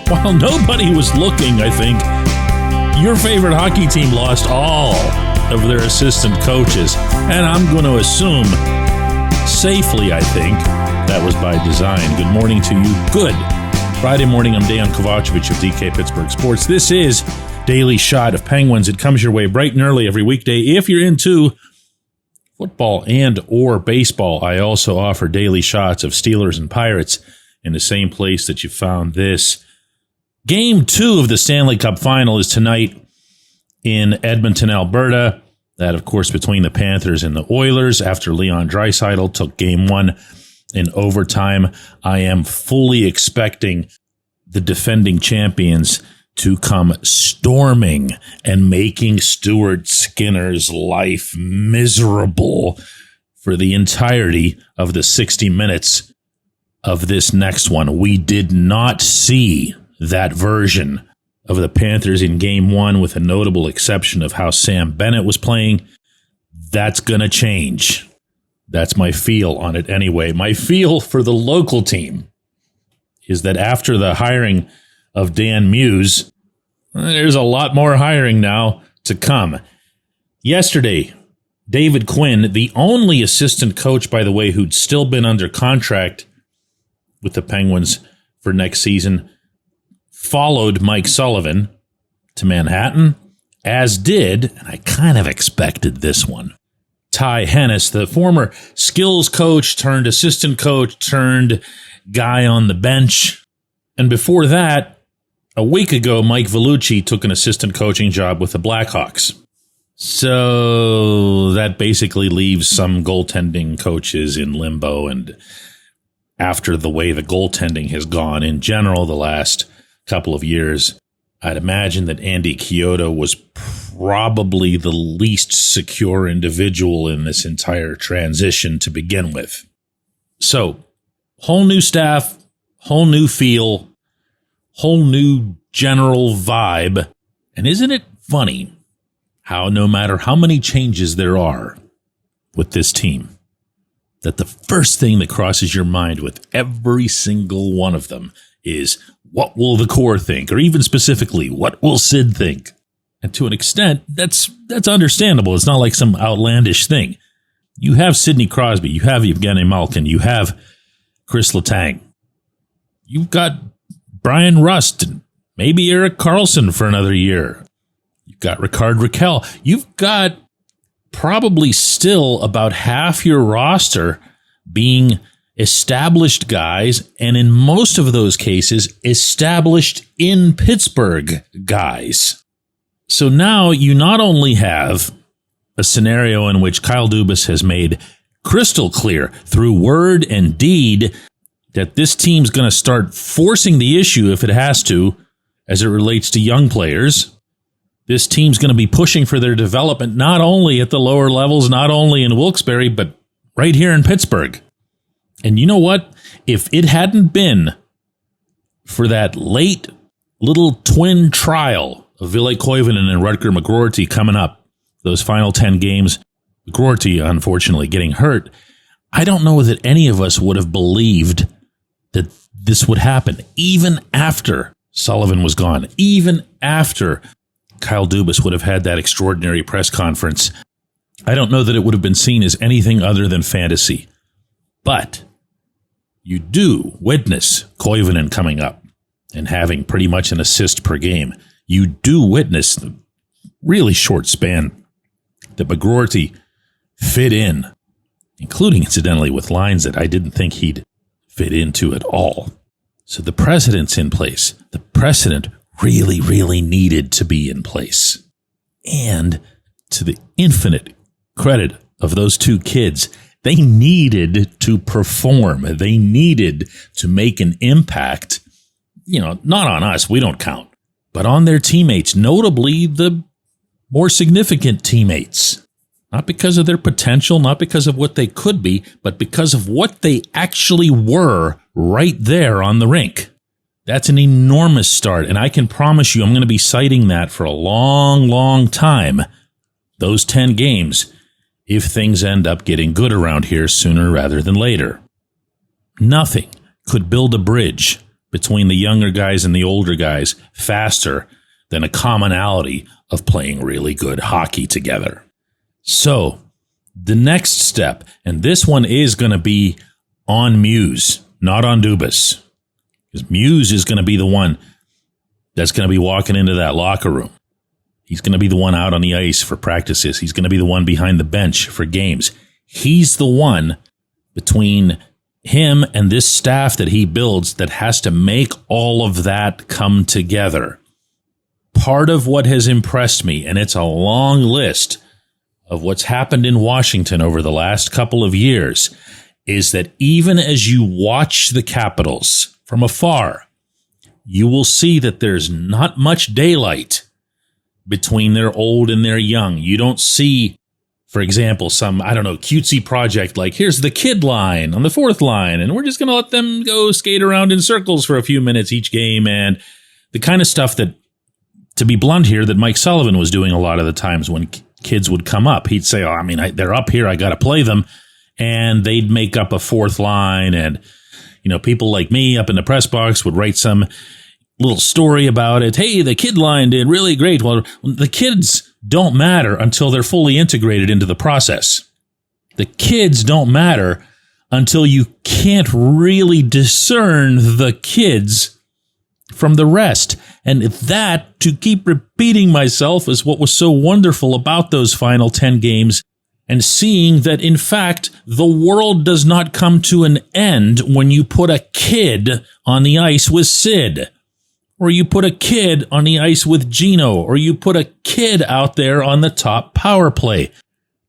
while nobody was looking, I think, your favorite hockey team lost all of their assistant coaches. And I'm going to assume, safely, I think, that was by design. Good morning to you. Good Friday morning. I'm Dan Kovacevic of DK Pittsburgh Sports. This is Daily Shot of Penguins. It comes your way bright and early every weekday. If you're into football and or baseball, I also offer daily shots of Steelers and Pirates in the same place that you found this. Game 2 of the Stanley Cup Final is tonight in Edmonton, Alberta. That, of course, between the Panthers and the Oilers after Leon Draisaitl took Game 1 in overtime. I am fully expecting the defending champions to come storming and making Stuart Skinner's life miserable for the entirety of the 60 minutes of this next one. We did not see that version of the Panthers in Game 1, with a notable exception of how Sam Bennett was playing. That's going to change. That's my feel on it anyway. My feel for the local team is that after the hiring of Dan Muse, there's a lot more hiring now to come. Yesterday, David Quinn, the only assistant coach, by the way, who'd still been under contract with the Penguins for next season, followed Mike Sullivan to Manhattan, as did, and I kind of expected this one, Ty Hennis, the former skills coach turned assistant coach turned guy on the bench. And before that, a week ago, Mike Vellucci took an assistant coaching job with the Blackhawks. So that basically leaves some goaltending coaches in limbo. And after the way the goaltending has gone in general the last couple of years, I'd imagine that Andy Chiodo was probably the least secure individual in this entire transition to begin with. So, whole new staff, whole new feel, whole new general vibe. And isn't it funny how no matter how many changes there are with this team, that the first thing that crosses your mind with every single one of them is, what will the core think? Or even specifically, what will Sid think? And to an extent, that's understandable. It's not like some outlandish thing. You have Sidney Crosby, you have Evgeny Malkin, you have Chris Letang. You've got Brian Rust and maybe Erik Karlsson for another year. You've got Ricard Raquel. You've got probably still about half your roster being established guys, and in most of those cases, established in Pittsburgh guys. So now you not only have a scenario in which Kyle Dubas has made crystal clear through word and deed that this team's going to start forcing the issue if it has to, as it relates to young players. This team's going to be pushing for their development, not only at the lower levels, not only in Wilkes-Barre, but right here in Pittsburgh. And you know what? If it hadn't been for that late little twin trial of Ville Koivunen and Rutger McGroarty coming up, those final 10 games, McGroarty unfortunately getting hurt, I don't know that any of us would have believed that this would happen, even after Sullivan was gone, even after Kyle Dubas would have had that extraordinary press conference. I don't know that it would have been seen as anything other than fantasy. But you do witness Koivunen coming up and having pretty much an assist per game. You do witness the really short span that McGroarty fit in, including, incidentally, with lines that I didn't think he'd fit into at all. So the precedent's in place. The precedent really, really needed to be in place. And to the infinite credit of those two kids, they needed to perform. They needed to make an impact, not on us, we don't count, but on their teammates, notably the more significant teammates. Not because of their potential, not because of what they could be, but because of what they actually were right there on the rink. That's an enormous start, and I can promise you I'm going to be citing that for a long, long time. Those 10 games, if things end up getting good around here sooner rather than later. Nothing could build a bridge between the younger guys and the older guys faster than a commonality of playing really good hockey together. So the next step, and this one is going to be on Muse, not on Dubas, because Muse is going to be the one that's going to be walking into that locker room. He's going to be the one out on the ice for practices. He's going to be the one behind the bench for games. He's the one between him and this staff that he builds that has to make all of that come together. Part of what has impressed me, and it's a long list of what's happened in Washington over the last couple of years, is that even as you watch the Capitals from afar, you will see that there's not much daylight between their old and their young. You don't see, for example, some, cutesy project like, here's the kid line on the fourth line, and we're just going to let them go skate around in circles for a few minutes each game, and the kind of stuff that, to be blunt here, that Mike Sullivan was doing a lot of the times when kids would come up. He'd say, they're up here, I got to play them, and they'd make up a fourth line, and, people like me up in the press box would write some little story about it. Hey, the kid line did really great. Well, the kids don't matter until they're fully integrated into the process. The kids don't matter until you can't really discern the kids from the rest. And that, to keep repeating myself, is what was so wonderful about those final 10 games, and seeing that, in fact, the world does not come to an end when you put a kid on the ice with Sid, or you put a kid on the ice with Gino, or you put a kid out there on the top power play.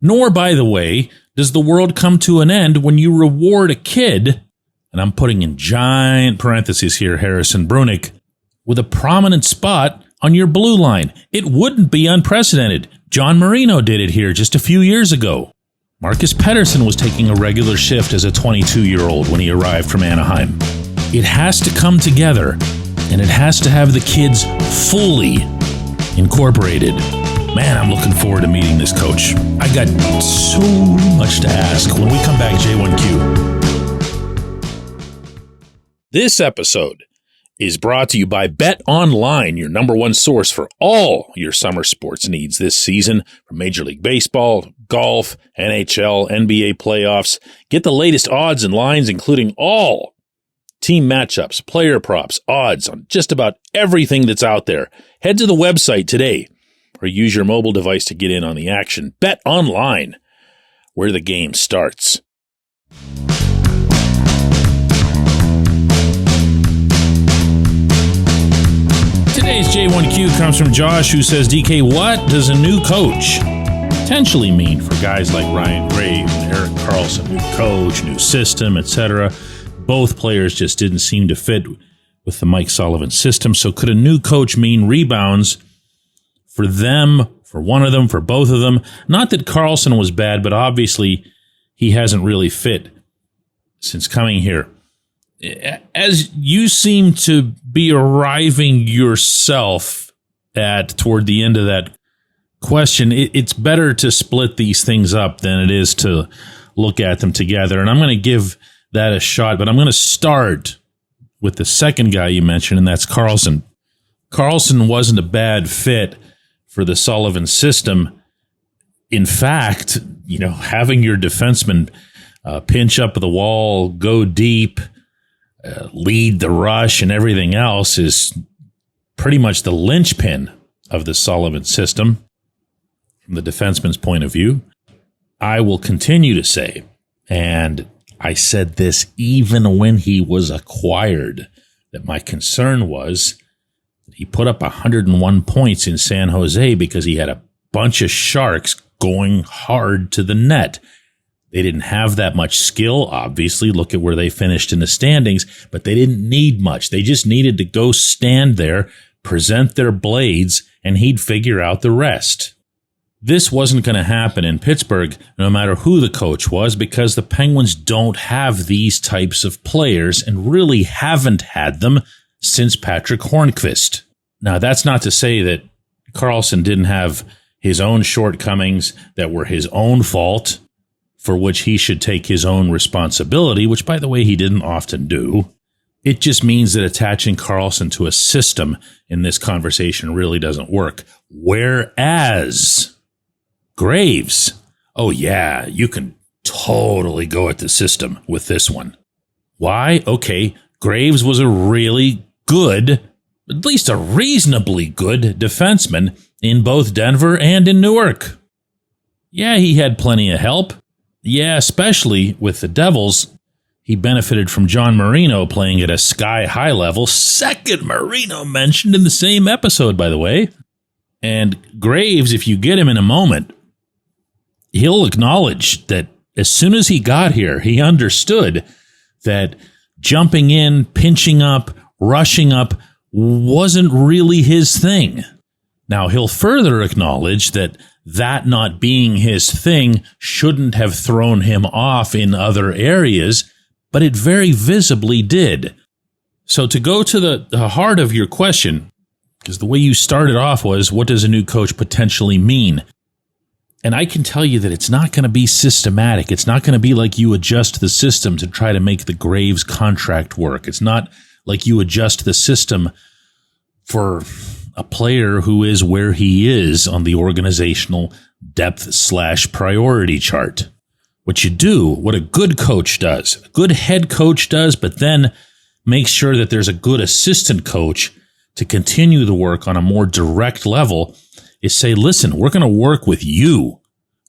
Nor, by the way, does the world come to an end when you reward a kid, and I'm putting in giant parentheses here, Harrison Brunick, with a prominent spot on your blue line. It wouldn't be unprecedented. John Marino did it here just a few years ago. Marcus Pettersson was taking a regular shift as a 22-year-old when he arrived from Anaheim. It has to come together, and it has to have the kids fully incorporated. Man, I'm looking forward to meeting this coach. I got so much to ask. When we come back, J1Q. This episode is brought to you by Bet Online, your number one source for all your summer sports needs this season, from Major League Baseball, golf, NHL, NBA playoffs. Get the latest odds and lines, including all team matchups, player props, odds on just about everything that's out there. Head to the website today or use your mobile device to get in on the action. Bet Online, where the game starts. Today's J1Q comes from Josh, who says, DK, what does a new coach potentially mean for guys like Ryan Graves and Erik Karlsson? New coach, new system, etc. Both players just didn't seem to fit with the Mike Sullivan system. So could a new coach mean rebounds for them, for one of them, for both of them? Not that Karlsson was bad, but obviously he hasn't really fit since coming here. As you seem to be arriving yourself at toward the end of that question, it's better to split these things up than it is to look at them together. And I'm going to give that a shot, but I'm going to start with the second guy you mentioned, and that's Karlsson. Karlsson wasn't a bad fit for the Sullivan system. In fact, having your defenseman pinch up the wall, go deep, lead the rush, and everything else is pretty much the linchpin of the Sullivan system from the defenseman's point of view. I will continue to say, and I said this even when he was acquired, that my concern was that he put up 101 points in San Jose because he had a bunch of sharks going hard to the net. They didn't have that much skill, obviously. Look at where they finished in the standings, but they didn't need much. They just needed to go stand there, present their blades, and he'd figure out the rest. This wasn't going to happen in Pittsburgh, no matter who the coach was, because the Penguins don't have these types of players and really haven't had them since Patrick Hornqvist. Now, that's not to say that Karlsson didn't have his own shortcomings that were his own fault, for which he should take his own responsibility, which, by the way, he didn't often do. It just means that attaching Karlsson to a system in this conversation really doesn't work. Whereas Graves, oh yeah, you can totally go at the system with this one. Why? Okay, Graves was a really good, at least a reasonably good defenseman in both Denver and in Newark. Yeah, he had plenty of help. Yeah, especially with the Devils. He benefited from John Marino playing at a sky-high level. Second Marino mentioned in the same episode, by the way. And Graves, if you get him in a moment, he'll acknowledge that as soon as he got here, he understood that jumping in, pinching up, rushing up wasn't really his thing. Now, he'll further acknowledge that not being his thing shouldn't have thrown him off in other areas, but it very visibly did. So to go to the heart of your question, because the way you started off was, what does a new coach potentially mean? And I can tell you that it's not going to be systematic. It's not going to be like you adjust the system to try to make the Graves contract work. It's not like you adjust the system for a player who is where he is on the organizational depth/priority chart. What you do, what a good coach does, a good head coach does, but then makes sure that there's a good assistant coach to continue the work on a more direct level, is say, listen, we're going to work with you.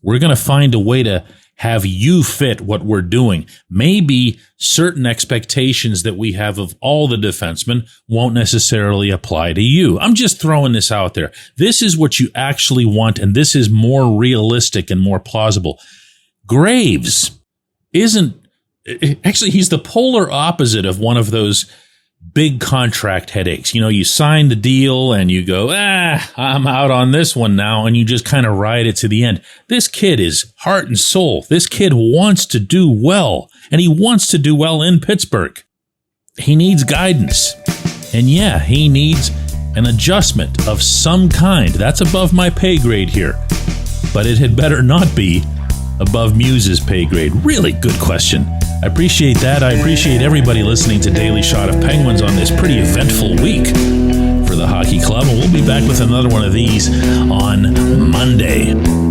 We're going to find a way to have you fit what we're doing. Maybe certain expectations that we have of all the defensemen won't necessarily apply to you. I'm just throwing this out there. This is what you actually want, and this is more realistic and more plausible. Graves isn't, actually, he's the polar opposite of one of those big contract headaches. You know, you sign the deal and you go, I'm out on this one now, and you just kind of ride it to the end. This kid is heart and soul. This kid wants to do well, and he wants to do well in Pittsburgh. He needs guidance. And yeah, he needs an adjustment of some kind. That's above my pay grade here. But it had better not be above Muse's pay grade. Really good question. I appreciate that. I appreciate everybody listening to Daily Shot of Penguins on this pretty eventful week for the hockey club. And we'll be back with another one of these on Monday.